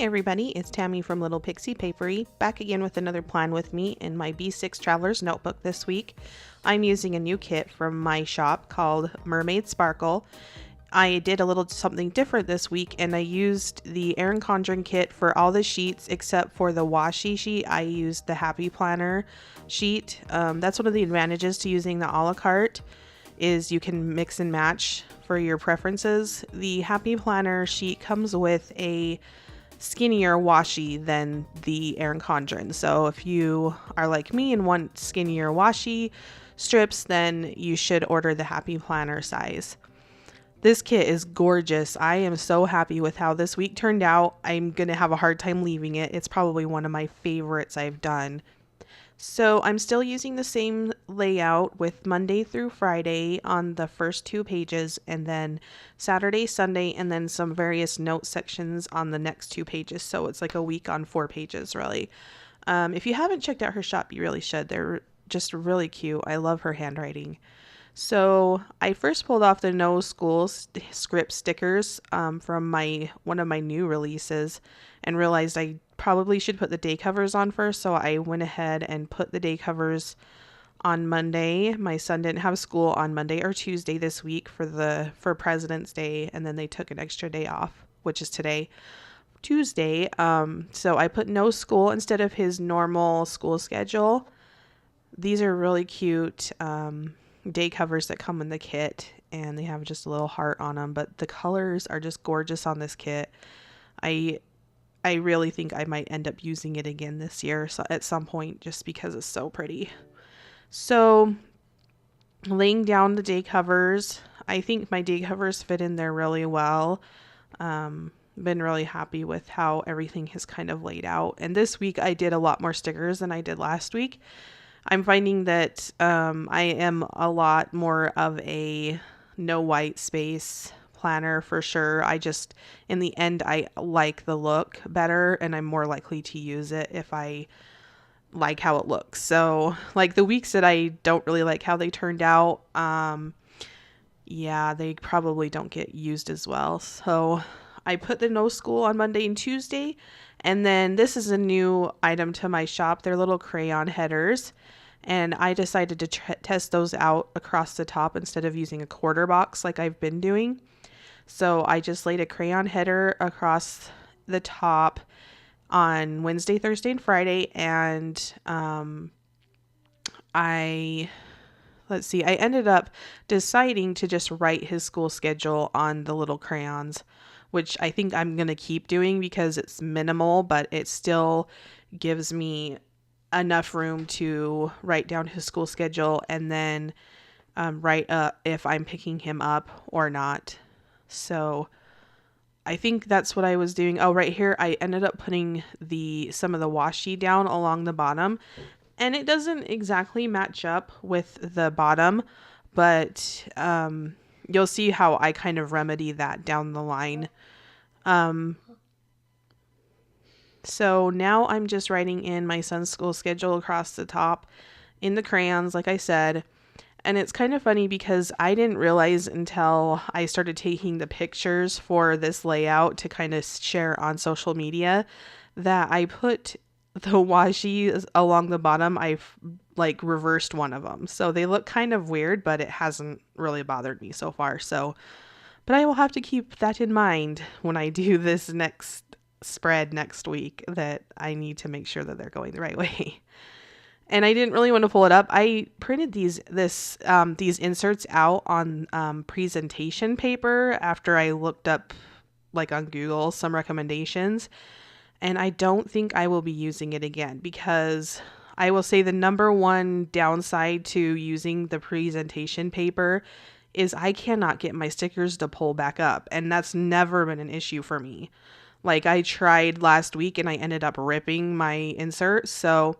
everybody, it's Tammy from Little Pixie Papery, back again with another plan with me in my B6 Traveler's Notebook this week. I'm using a new kit from my shop called Mermaid Sparkle. I did a little something different this week and I used the Erin Condren kit for all the sheets except for the washi sheet. I used the Happy Planner sheet. That's one of the advantages to using the a la carte is you can mix and match for your preferences. The Happy Planner sheet comes with a skinnier washi than the Erin Condren. So if you are like me and want skinnier washi strips, then you should order the Happy Planner size. This kit is gorgeous. I am so happy with how this week turned out. I'm going to have a hard time leaving it. It's probably one of my favorites I've done. So I'm still using the same layout with Monday through Friday on the first 2 pages, and then Saturday, Sunday, and then some various note sections on the next 2 pages. So it's like a week on 4 pages, really. If you haven't checked out her shop, you really should. They're just really cute. I love her handwriting. So I first pulled off the no school script stickers from one of my new releases and realized I probably should put the day covers on first. So I went ahead and put the day covers on Monday. My son didn't have school on Monday or Tuesday this week for President's Day, and then they took an extra day off, which is today, Tuesday. So I put no school instead of his normal school schedule. These are really cute day covers that come in the kit, and they have just a little heart on them, but the colors are just gorgeous on this kit. I really think I might end up using it again this year at some point just because it's so pretty. So laying down the day covers, I think my day covers fit in there really well. Been really happy with how everything has kind of laid out, and this week I did a lot more stickers than I did last week. I'm finding that I am a lot more of a no white space planner for sure. In the end, I like the look better, and I'm more likely to use it if I like how it looks. So like the weeks that I don't really like how they turned out, yeah, they probably don't get used as well. So I put the no school on Monday and Tuesday. And then this is a new item to my shop. They're little crayon headers. And I decided to test those out across the top instead of using a quarter box like I've been doing. So I just laid a crayon header across the top on Wednesday, Thursday, and Friday. And I ended up deciding to just write his school schedule on the little crayons, which I think I'm going to keep doing because it's minimal, but it still gives me enough room to write down his school schedule and then write up if I'm picking him up or not. So I think that's what I was doing. Oh, right here, I ended up putting some of the washi down along the bottom, and it doesn't exactly match up with the bottom, but you'll see how I kind of remedy that down the line. So now I'm just writing in my son's school schedule across the top in the crayons, like I said. And it's kind of funny because I didn't realize until I started taking the pictures for this layout to kind of share on social media that I put the washi along the bottom. I've like reversed one of them. So they look kind of weird, but it hasn't really bothered me so far. But I will have to keep that in mind when I do this next spread next week, that I need to make sure that they're going the right way. And I didn't really want to pull it up. I printed these inserts out on presentation paper after I looked up like on Google some recommendations, and I don't think I will be using it again because I will say the number one downside to using the presentation paper is I cannot get my stickers to pull back up, and that's never been an issue for me. Like I tried last week and I ended up ripping my insert. So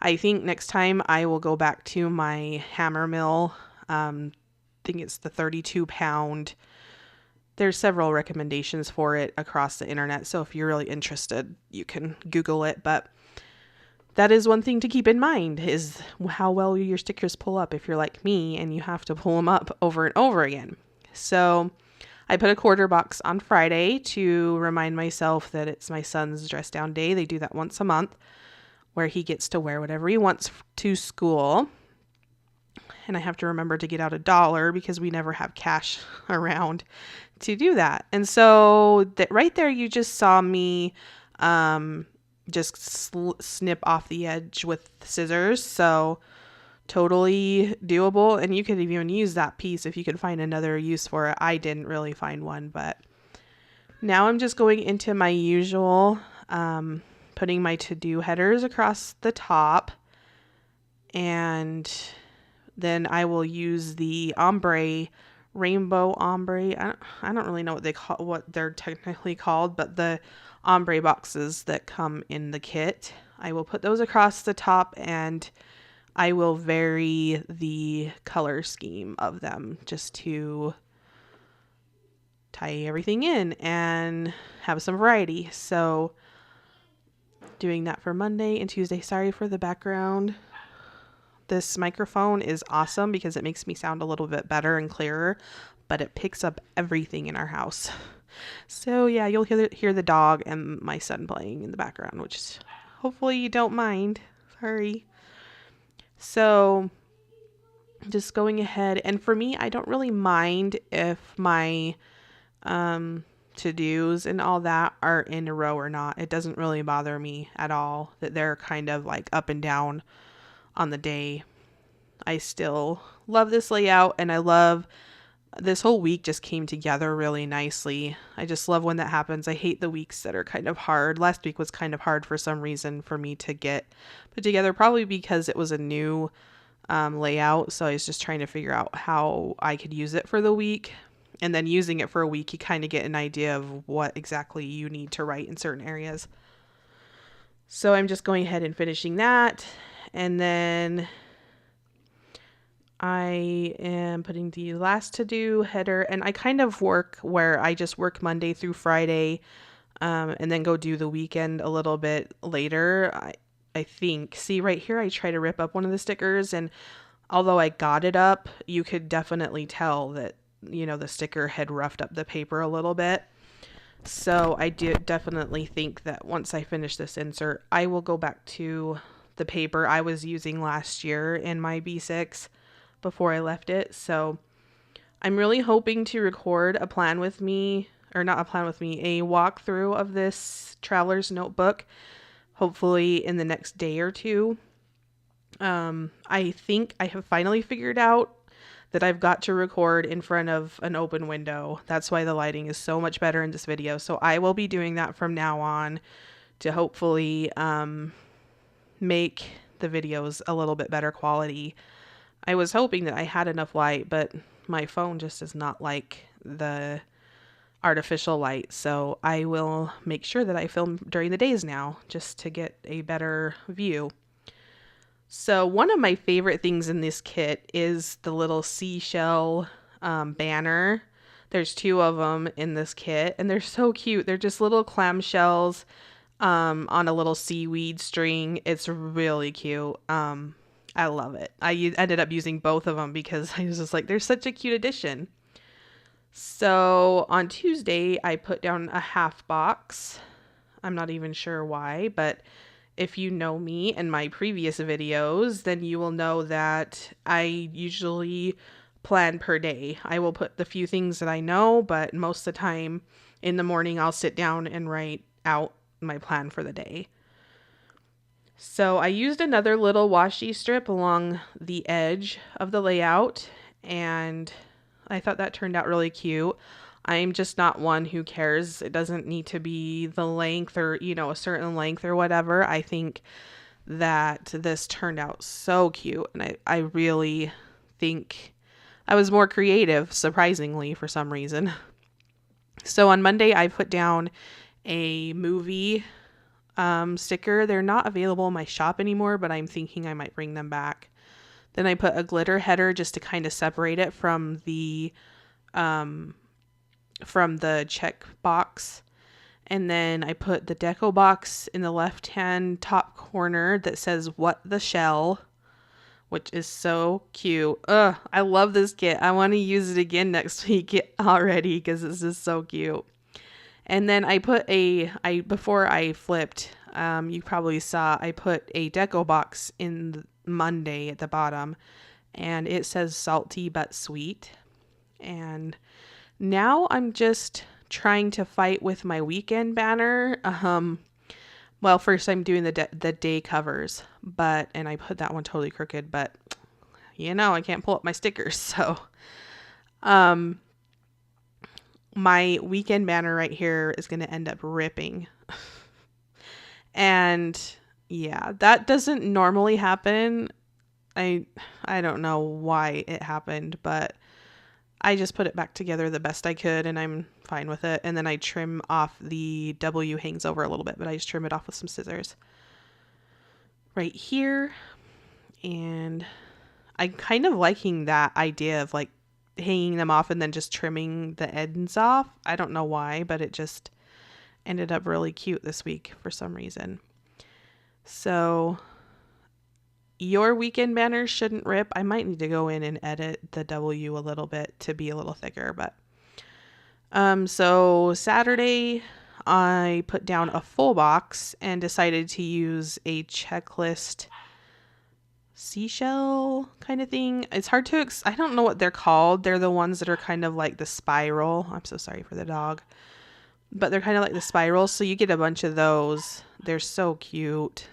I think next time I will go back to my hammer mill. I think it's the 32-pound. There's several recommendations for it across the internet. So if you're really interested, you can Google it. But that is one thing to keep in mind is how well your stickers pull up if you're like me and you have to pull them up over and over again. So I put a quarter box on Friday to remind myself that it's my son's dress down day. They do that once a month where he gets to wear whatever he wants to school. And I have to remember to get out $1 because we never have cash around to do that. And so right there, you just saw me just snip off the edge with scissors. So totally doable. And you could even use that piece if you could find another use for it. I didn't really find one, but now I'm just going into my usual, putting my to-do headers across the top, and then I will use the rainbow ombre. I don't really know what they're technically called, but the ombre boxes that come in the kit. I will put those across the top, and I will vary the color scheme of them just to tie everything in and have some variety. So doing that for Monday and Tuesday. Sorry for the background. This microphone is awesome because it makes me sound a little bit better and clearer, but it picks up everything in our house. So yeah, you'll hear the dog and my son playing in the background, which is, hopefully you don't mind. Sorry. So just going ahead, and for me, I don't really mind if my to-dos and all that are in a row or not. It doesn't really bother me at all that they're kind of like up and down on the day. I still love this layout, and I love this whole week just came together really nicely. I just love when that happens. I hate the weeks that are kind of hard. Last week was kind of hard for some reason for me to get put together, probably because it was a new layout. So I was just trying to figure out how I could use it for the week. And then using it for a week, you kind of get an idea of what exactly you need to write in certain areas. So I'm just going ahead and finishing that. And then I am putting the last to-do header, and I kind of work where I just work Monday through Friday, and then go do the weekend a little bit later. I think, see right here, I try to rip up one of the stickers, and although I got it up, you could definitely tell that, the sticker had roughed up the paper a little bit. So I definitely think that once I finish this insert, I will go back to the paper I was using last year in my B6 before I left it. So I'm really hoping to record a walkthrough of this traveler's notebook, hopefully in the next day or two. I think I have finally figured out that I've got to record in front of an open window. That's why the lighting is so much better in this video. So I will be doing that from now on to hopefully make the videos a little bit better quality. I was hoping that I had enough light, but my phone just does not like the artificial light. So I will make sure that I film during the days now just to get a better view. So one of my favorite things in this kit is the little seashell banner. There's 2 of them in this kit, and they're so cute. They're just little clamshells on a little seaweed string. It's really cute. I love it. I ended up using both of them because I was just like, they're such a cute addition. So on Tuesday, I put down a half box. I'm not even sure why, but if you know me and my previous videos, then you will know that I usually plan per day. I will put the few things that I know, but most of the time in the morning, I'll sit down and write out my plan for the day. So I used another little washi strip along the edge of the layout, and I thought that turned out really cute. I'm just not one who cares. It doesn't need to be the length or, a certain length or whatever. I think that this turned out so cute, and I really think I was more creative, surprisingly, for some reason. So on Monday, I put down a movie sticker. They're not available in my shop anymore, but I'm thinking I might bring them back. Then I put a glitter header just to kind of separate it from the check box. And then I put the deco box in the left-hand top corner that says "What the Shell," which is so cute. I love this kit. I want to use it again next week already because it's just so cute. And then I put before I flipped, you probably saw I put a deco box in Monday at the bottom, and it says salty but sweet. And now I'm just trying to fight with my weekend banner. Well, first I'm doing the day covers, and I put that one totally crooked, but I can't pull up my stickers. So, my weekend banner right here is going to end up ripping. And yeah, that doesn't normally happen. I don't know why it happened, but I just put it back together the best I could and I'm fine with it. And then I trim off the W hangs over a little bit, but I just trim it off with some scissors right here. And I'm kind of liking that idea of like hanging them off and then just trimming the ends off. I don't know why, but it just ended up really cute this week for some reason. So your weekend banners shouldn't rip. I might need to go in and edit the W a little bit to be a little thicker, but so Saturday I put down a full box and decided to use a checklist seashell kind of thing. It's hard to I don't know what they're called. They're the ones that are kind of like the spiral. I'm so sorry for the dog. But they're kind of like the spiral, so you get a bunch of those. They're so cute.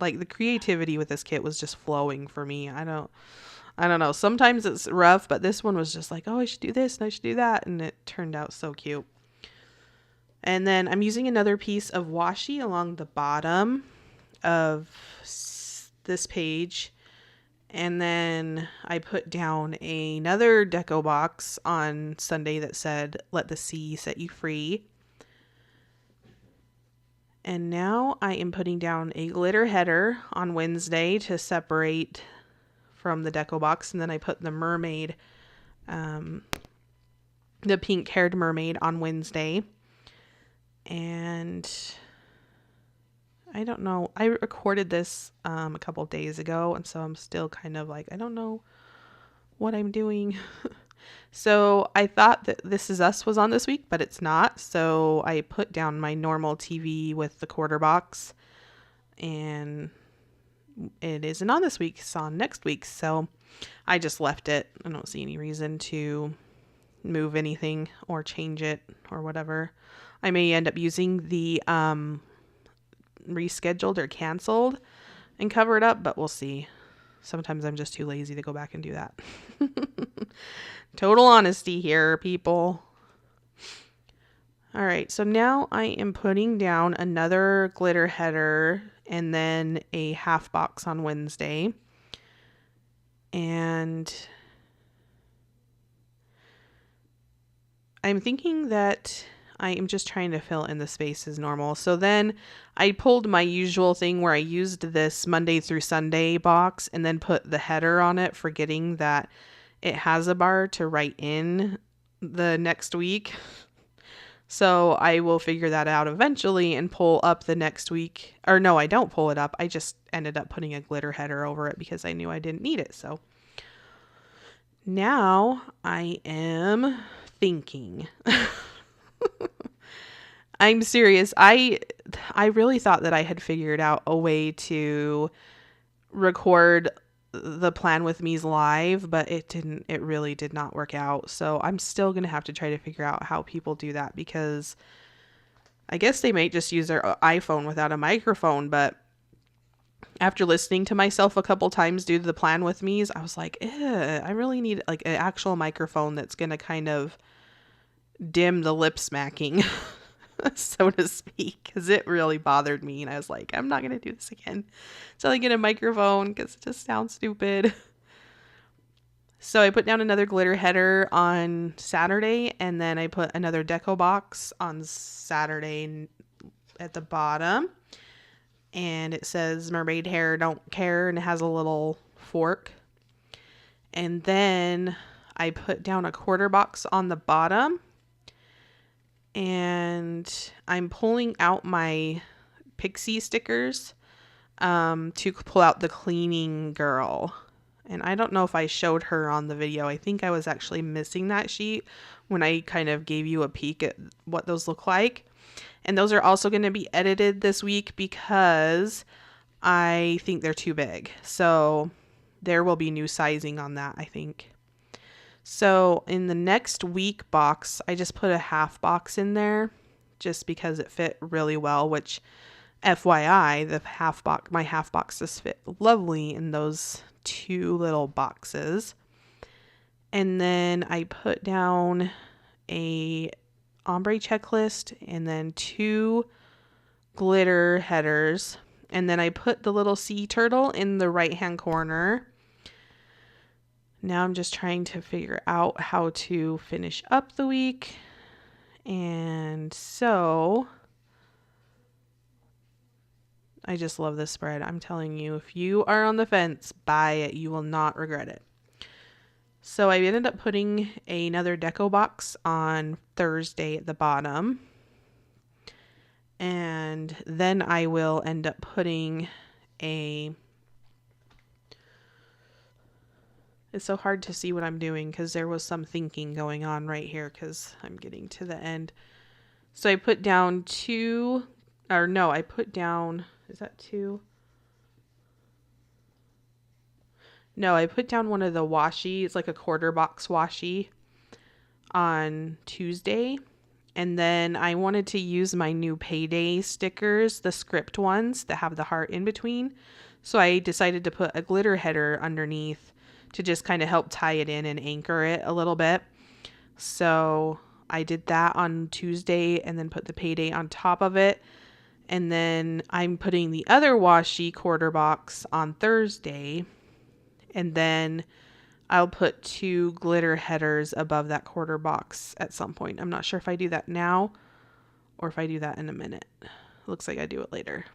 Like the creativity with this kit was just flowing for me. I don't know. Sometimes it's rough, but this one was just like, oh, I should do this and I should do that, and it turned out so cute. And then I'm using another piece of washi along the bottom of this page. And then I put down another deco box on Sunday that said, "Let the sea set you free." And now I am putting down a glitter header on Wednesday to separate from the deco box. And then I put the mermaid, the pink haired mermaid on Wednesday. And I don't know. I recorded this a couple days ago, and so I'm still kind of like, I don't know what I'm doing. So I thought that This Is Us was on this week, but it's not. So I put down my normal TV with the quarter box, and it isn't on this week. It's on next week. So I just left it. I don't see any reason to move anything or change it or whatever. I may end up using the rescheduled or canceled and cover it up, but we'll see. Sometimes I'm just too lazy to go back and do that. Total honesty here, people. All right, so now I am putting down another glitter header and then a half box on Wednesday. And I'm thinking that I am just trying to fill in the space as normal. So then I pulled my usual thing where I used this Monday through Sunday box and then put the header on it, forgetting that it has a bar to write in the next week. So I will figure that out eventually and pull up the next week. Or no, I don't pull it up. I just ended up putting a glitter header over it because I knew I didn't need it. So now I am thinking. I'm serious. I really thought that I had figured out a way to record the Plan With Me's live, but it didn't. It really did not work out. So I'm still going to have to try to figure out how people do that, because I guess they might just use their iPhone without a microphone. But after listening to myself a couple times do the Plan With Me's, I was like, I really need like an actual microphone that's going to kind of dim the lip smacking, so to speak, because it really bothered me. And I was like, I'm not going to do this again. So I get a microphone because it just sounds stupid. So I put down another glitter header on Saturday, and then I put another deco box on Saturday at the bottom. And it says Mermaid Hair Don't Care, and it has a little fork. And then I put down a quarter box on the bottom. And I'm pulling out my pixie stickers to pull out the cleaning girl. And I don't know if I showed her on the video. I think I was actually missing that sheet when I kind of gave you a peek at what those look like. And those are also going to be edited this week because I think they're too big. So there will be new sizing on that, I think. So in the next week box, I just put a half box in there just because it fit really well, which FYI, my half boxes fit lovely in those two little boxes. And then I put down a ombre checklist and then 2 glitter headers. And then I put the little sea turtle in the right hand corner. Now I'm just trying to figure out how to finish up the week. And so I just love this spread. I'm telling you, if you are on the fence, buy it. You will not regret it. So I ended up putting another deco box on Thursday at the bottom. And then I will end up putting it's so hard to see what I'm doing because there was some thinking going on right here because I'm getting to the end. So I put down is that 2? No, I put down one of the washi. It's like a quarter box washi on Tuesday. And then I wanted to use my new payday stickers, the script ones that have the heart in between. So I decided to put a glitter header underneath to just kind of help tie it in and anchor it a little bit. So I did that on Tuesday and then put the payday on top of it. And then I'm putting the other washi quarter box on Thursday. And then I'll put 2 glitter headers above that quarter box at some point. I'm not sure if I do that now or if I do that in a minute. Looks like I do it later.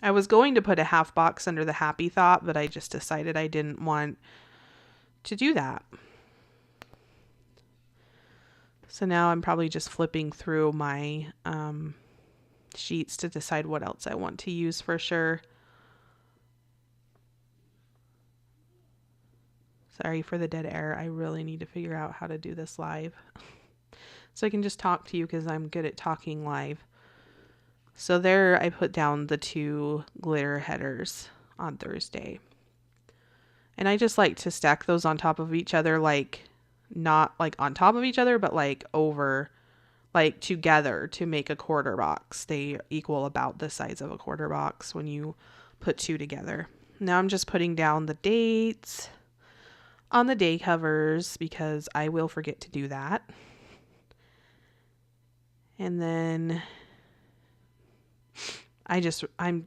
I was going to put a half box under the happy thought, but I just decided I didn't want to do that. So now I'm probably just flipping through my sheets to decide what else I want to use for sure. Sorry for the dead air. I really need to figure out how to do this live. So I can just talk to you because I'm good at talking live. So there I put down the 2 glitter headers on Thursday. And I just like to stack those on top of each other, like not like on top of each other, but like over, like together to make a quarter box. They equal about the size of a quarter box when you put 2 together. Now I'm just putting down the dates on the day covers because I will forget to do that. And then I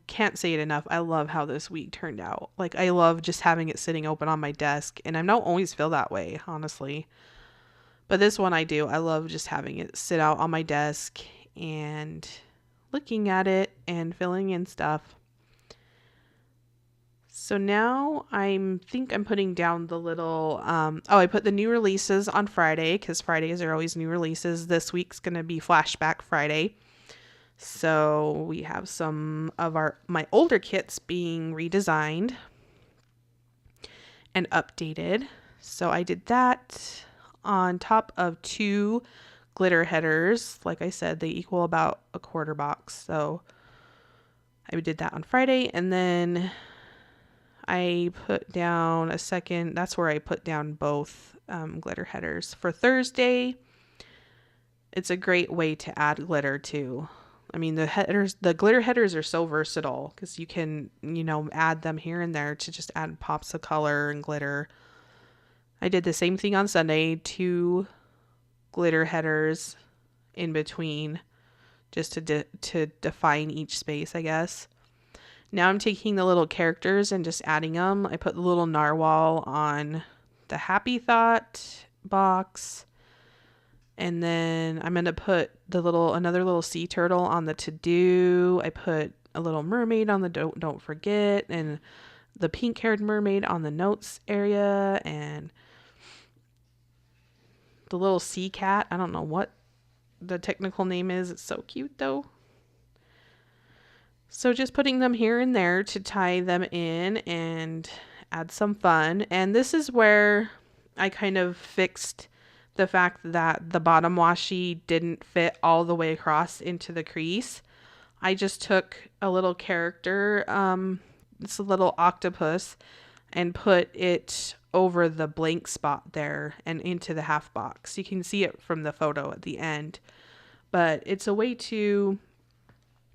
can't say it enough. I love how this week turned out. Like I love just having it sitting open on my desk, and I don't always feel that way, honestly. But this one I do. I love just having it sit out on my desk and looking at it and filling in stuff. So now I think I'm putting down the little, I put the new releases on Friday because Fridays are always new releases. This week's going to be Flashback Friday. So we have some of my older kits being redesigned and updated. So I did that on top of 2 glitter headers. Like I said, they equal about a quarter box. So I did that on Friday, and then I put down that's where I put down both glitter headers. For Thursday, it's a great way to add glitter too. I mean, the glitter headers are so versatile because you can, add them here and there to just add pops of color and glitter. I did the same thing on Sunday, 2 glitter headers in between just to define each space, I guess. Now I'm taking the little characters and just adding them. I put the little narwhal on the happy thought box. And then I'm going to put another little sea turtle on the to-do. I put a little mermaid on the don't forget, and the pink-haired mermaid on the notes area, and the little sea cat. I don't know what the technical name is. It's so cute though. So just putting them here and there to tie them in and add some fun. And this is where I kind of fixed the fact that the bottom washi didn't fit all the way across into the crease. I just took a little character, it's a little octopus, and put it over the blank spot there and into the half box. You can see it from the photo at the end, but it's a way to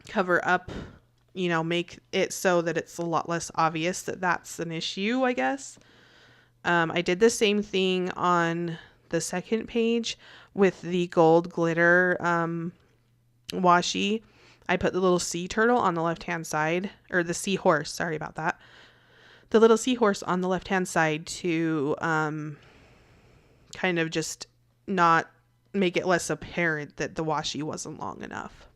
cover up, make it so that it's a lot less obvious that that's an issue, I guess. I did the same thing on the second page with the gold glitter washi. I put the little sea turtle on the left-hand side, or the seahorse, sorry about that. The little seahorse on the left-hand side to kind of just not make it less apparent that the washi wasn't long enough.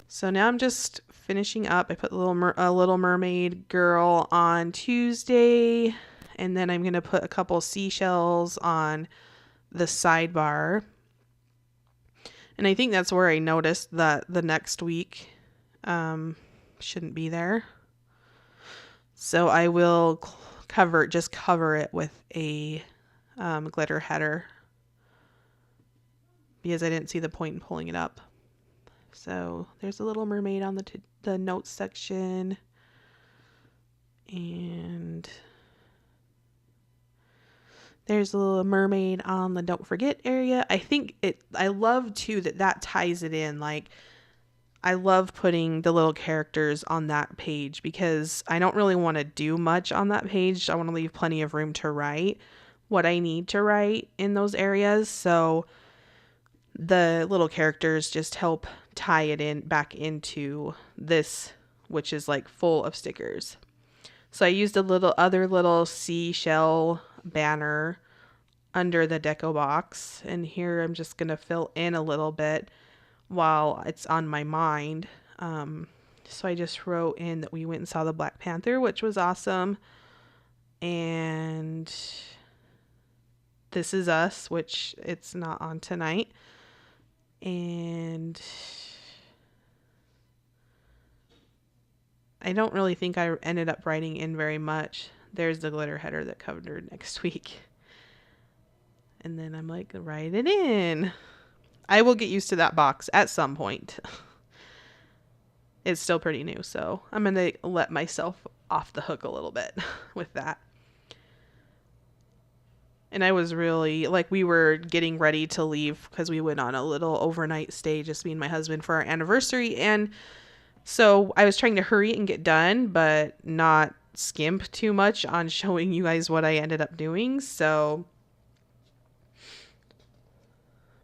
So now I'm just finishing up. I put a little mermaid girl on Tuesday, and then I'm going to put a couple seashells on the sidebar. And I think that's where I noticed that the next week shouldn't be there. So I will cover it with a glitter header because I didn't see the point in pulling it up. So there's a little mermaid on the notes section, and there's a little mermaid on the don't forget area. I love too that ties it in. Like, I love putting the little characters on that page because I don't really want to do much on that page. I want to leave plenty of room to write what I need to write in those areas. So the little characters just help tie it in back into this, which is like full of stickers. So I used a other little seashell banner under the deco box, and here I'm just gonna fill in a little bit while it's on my mind. So I just wrote in that we went and saw the Black Panther, which was awesome, and This Is Us, which it's not on tonight, and I don't really think I ended up writing in very much. There's the glitter header that covered next week. And then I'm like, write it in. I will get used to that box at some point. It's still pretty new, so I'm going to let myself off the hook a little bit with that. And I was really, we were getting ready to leave because we went on a little overnight stay, just me and my husband, for our anniversary. And so I was trying to hurry and get done, but not skimp too much on showing you guys what I ended up doing. So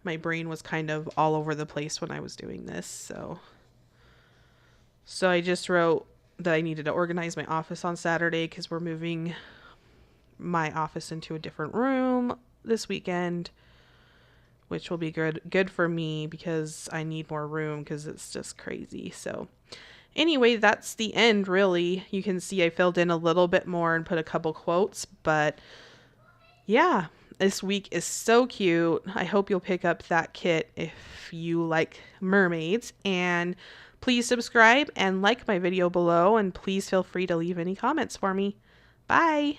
my brain was kind of all over the place when I was doing this. So I just wrote that I needed to organize my office on Saturday because we're moving my office into a different room this weekend, which will be good for me because I need more room because it's just crazy. So anyway, that's the end, really. You can see I filled in a little bit more and put a couple quotes, but yeah, this week is so cute. I hope you'll pick up that kit if you like mermaids, and please subscribe and like my video below, and please feel free to leave any comments for me. Bye!